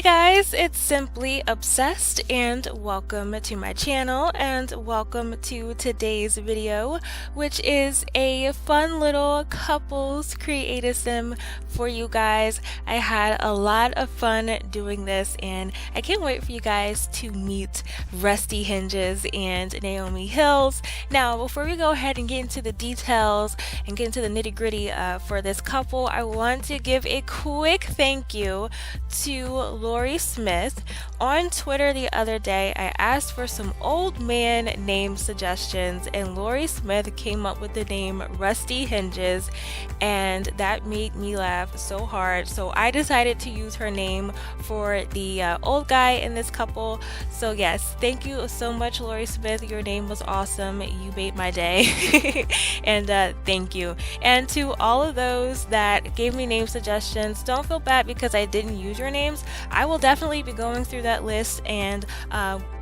guys, it's Simply Obsessed and welcome to my channel and welcome to today's video, which is a fun little couples creative sim for you guys. I had a lot of fun doing this and I can't wait for you guys to meet Rusty Hinges and Naomi Hills. Now, before we go ahead and get into the details and get into the nitty-gritty for this couple, I want to give a quick thank you to Lori Smith. On Twitter the other day, I asked for some old man name suggestions and Lori Smith came up with the name Rusty Hinges, and that made me laugh so hard. So I decided to use her name for the old guy in this couple. So yes, thank you so much, Lori Smith. Your name was awesome. You made my day. And thank you. And to all of those that gave me name suggestions, don't feel bad because I didn't use your names. I will definitely be going through that list and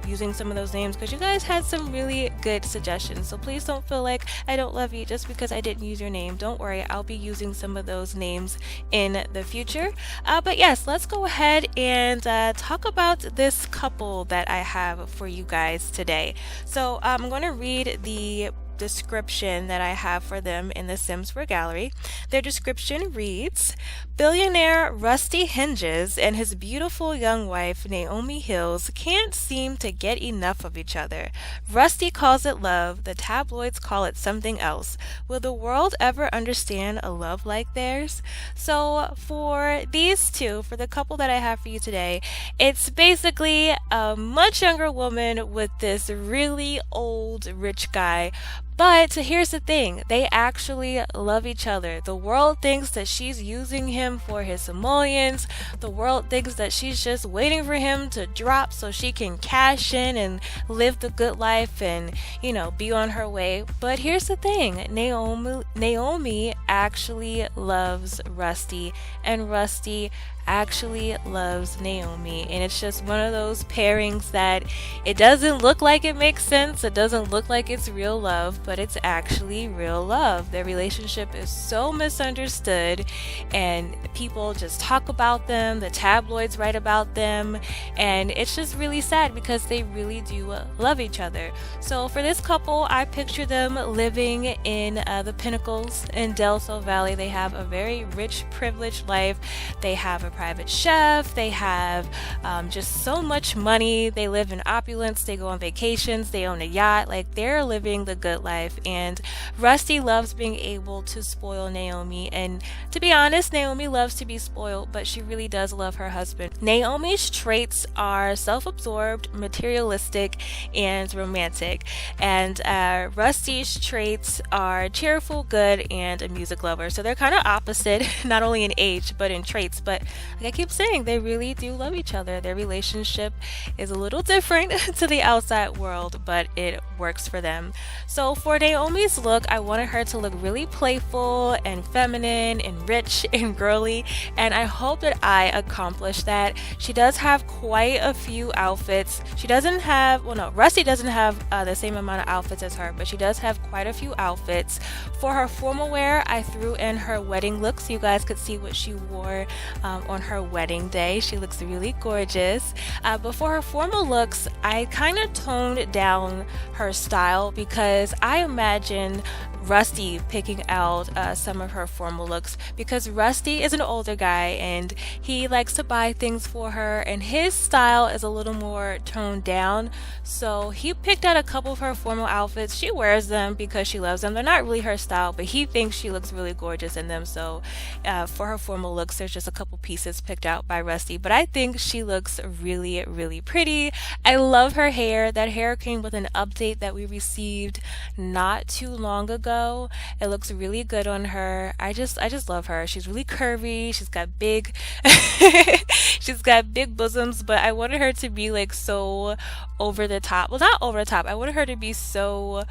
using some of those names because you guys had some really good suggestions. So please don't feel like I don't love you just because I didn't use your name. Don't worry, I'll be using some of those names in the future. But yes, let's go ahead and talk about this couple that I have for you guys today. So I'm going to read the description that I have for them in the Sims 4 gallery. Their description reads, "Billionaire Rusty Hinges and his beautiful young wife Naomi Hills can't seem to get enough of each other. Rusty calls it love, the tabloids call it something else. Will the world ever understand a love like theirs?" So for these two, for the couple that I have for you today, it's basically a much younger woman with this really old rich guy. But here's the thing, they actually love each other. The world thinks that she's using him for his simoleons. The world thinks that she's just waiting for him to drop so she can cash in and live the good life and, you know, be on her way. But here's the thing, Naomi actually loves Rusty, and Rusty actually loves Naomi, and it's just one of those pairings that it doesn't look like it makes sense, it doesn't look like it's real love, but it's actually real love. Their relationship is so misunderstood and people just talk about them, the tabloids write about them, and it's just really sad because they really do love each other. So for this couple, I picture them living in the pinnacles in Del Sol Valley. They have a very rich, privileged life. They have a private chef, they have just so much money, they live in opulence, they go on vacations, they own a yacht, like they're living the good life. And Rusty loves being able to spoil Naomi, and to be honest, Naomi loves to be spoiled, but she really does love her husband. Naomi's traits are self-absorbed, materialistic, and romantic, and Rusty's traits are cheerful, good, and a music lover. So they're kind of opposite, not only in age but in traits, but like I keep saying, they really do love each other. Their relationship is a little different to the outside world, but it works for them. So for Naomi's look, I wanted her to look really playful and feminine and rich and girly, and I hope that I accomplished that. She does have quite a few outfits. She doesn't have, well no, Rusty doesn't have the same amount of outfits as her, but she does have quite a few outfits. For her formal wear, I threw in her wedding look so you guys could see what she wore on her wedding day. She looks really gorgeous. But for her formal looks, I kind of toned down her style because I imagine Rusty picking out some of her formal looks, because Rusty is an older guy and he likes to buy things for her, and his style is a little more toned down. So he picked out a couple of her formal outfits. She wears them because she loves them. They're not really her style, but he thinks she looks really gorgeous in them. So for her formal looks, there's just a couple pieces picked out by Rusty, but I think she looks really, really pretty. I love her hair. That hair came with an update that we received not too long ago. It looks really good on her. I just love her. She's really curvy. She's got big she's got big bosoms, but I wanted her to be like so over the top. Well, not over the top. I wanted her to be so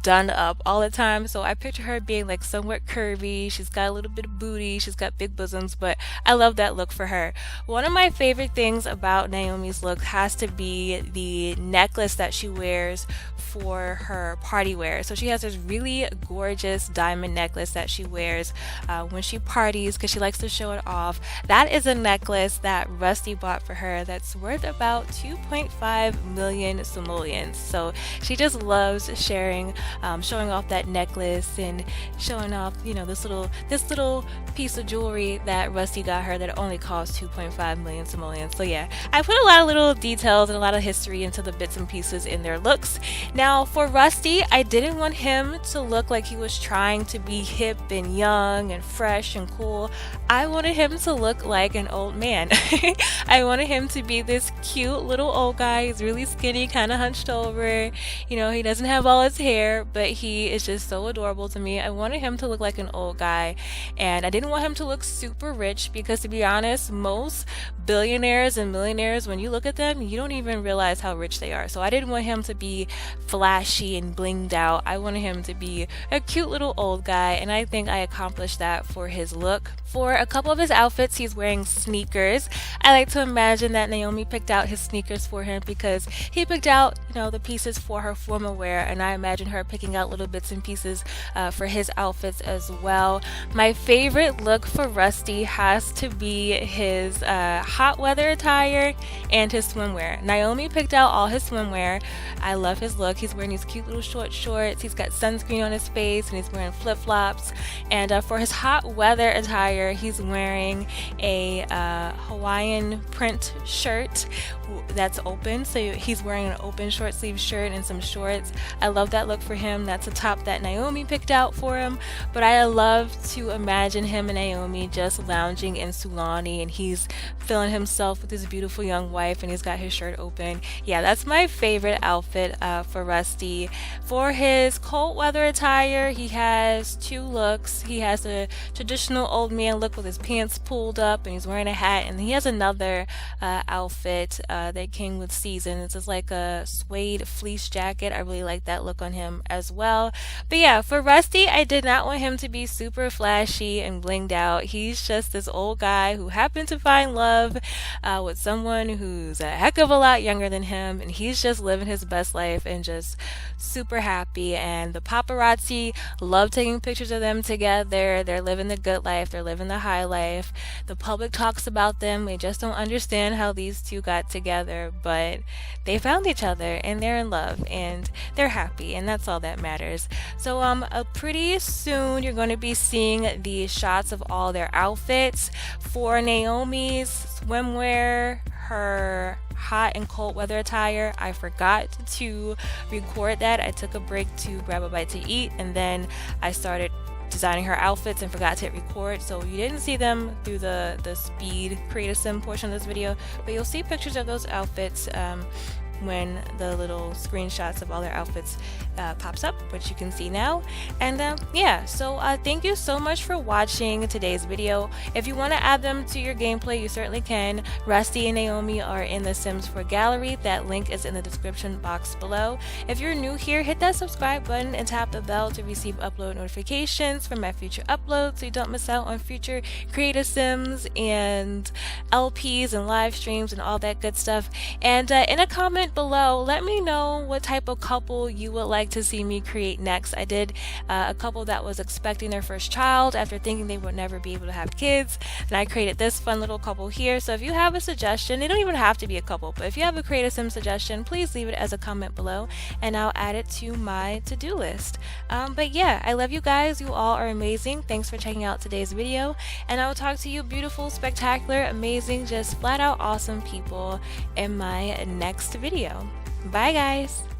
done up all the time. So I picture her being like somewhat curvy. She's got a little bit of booty. She's got big bosoms, but I love that look for her. One of my favorite things about Naomi's look has to be the necklace that she wears for her party wear. So she has this really gorgeous diamond necklace that she wears when she parties because she likes to show it off. That is a necklace that Rusty bought for her that's worth about 2.5 million simoleons. So she just loves sharing, showing off that necklace and showing off, you know, this little piece of jewelry that Rusty got her that only cost 2.5 million simoleons. So yeah, I put a lot of little details and a lot of history into the bits and pieces in their looks. Now for Rusty, I didn't want him to look like he was trying to be hip and young and fresh and cool. I wanted him to look like an old man. I wanted him to be this cute little old guy. He's really skinny, kind of hunched over. You know, he doesn't have all his hair, but he is just so adorable to me. I wanted him to look like an old guy, and I didn't want him to look super rich because, to be honest, most billionaires and millionaires, when you look at them, you don't even realize how rich they are. So I didn't want him to be flashy and blinged out. I wanted him to be a cute little old guy, and I think I accomplished that for his look. For a couple of his outfits, he's wearing sneakers. I like to imagine that Naomi picked out his sneakers for him because he picked out, you know, the pieces for her formal wear, and I imagine her picking out little bits and pieces for his outfits as well. My favorite look for Rusty has to be his hot weather attire and his swimwear. Naomi picked out all his swimwear. I love his look. He's wearing these cute little short shorts. He's got sunscreen on his face and he's wearing flip-flops. And for his hot weather attire, he's wearing a Hawaiian print shirt that's open. So he's wearing an open short sleeve shirt and some shorts. I love that look for him. That's a top that Naomi picked out for him. But I love to imagine him and Naomi just lounging in Sulani, and he's feeling himself with his beautiful young wife, and he's got his shirt open. Yeah, that's my favorite outfit for Rusty. For his cold weather attire, he has two looks. He has a traditional old man look with his pants pulled up, and he's wearing a hat, and he has another outfit that came with season. It's just like a suede fleece jacket. I really like that look on him as well. But yeah, for Rusty, I did not want him to be super flashy and blinged out. He's just this old guy who happened to find love with someone who's a heck of a lot younger than him, and he's just living his best life and just super happy. And the paparazzi love taking pictures of them together. They're living the good life. They're living the high life. The public talks about them. They just don't understand how these two got together, but they found each other and they're in love and they're happy, and that's all that matters. So pretty soon you're going to be seeing the shots of all their outfits. For Naomi's swimwear, her hot and cold weather attire, I forgot to record that. I took a break to grab a bite to eat, and then I started designing her outfits and forgot to hit record, so you didn't see them through the speed create a sim portion of this video, but you'll see pictures of those outfits when the little screenshots of all their outfits pops up, which you can see now. And yeah, so thank you so much for watching today's video. If you want to add them to your gameplay, you certainly can. Rusty and Naomi are in the Sims 4 gallery. That link is in the description box below. If you're new here, hit that subscribe button and tap the bell to receive upload notifications for my future uploads so you don't miss out on future creative Sims and LPs and live streams and all that good stuff. And in a comment below, let me know what type of couple you would like to see me create next. I did a couple that was expecting their first child after thinking they would never be able to have kids, and I created this fun little couple here. So if you have a suggestion, they don't even have to be a couple, but if you have a creative sim suggestion, please leave it as a comment below and I'll add it to my to-do list. But yeah, I love you guys. You all are amazing. Thanks for checking out today's video, and I will talk to you beautiful, spectacular, amazing, just flat out awesome people in my next video. Bye guys!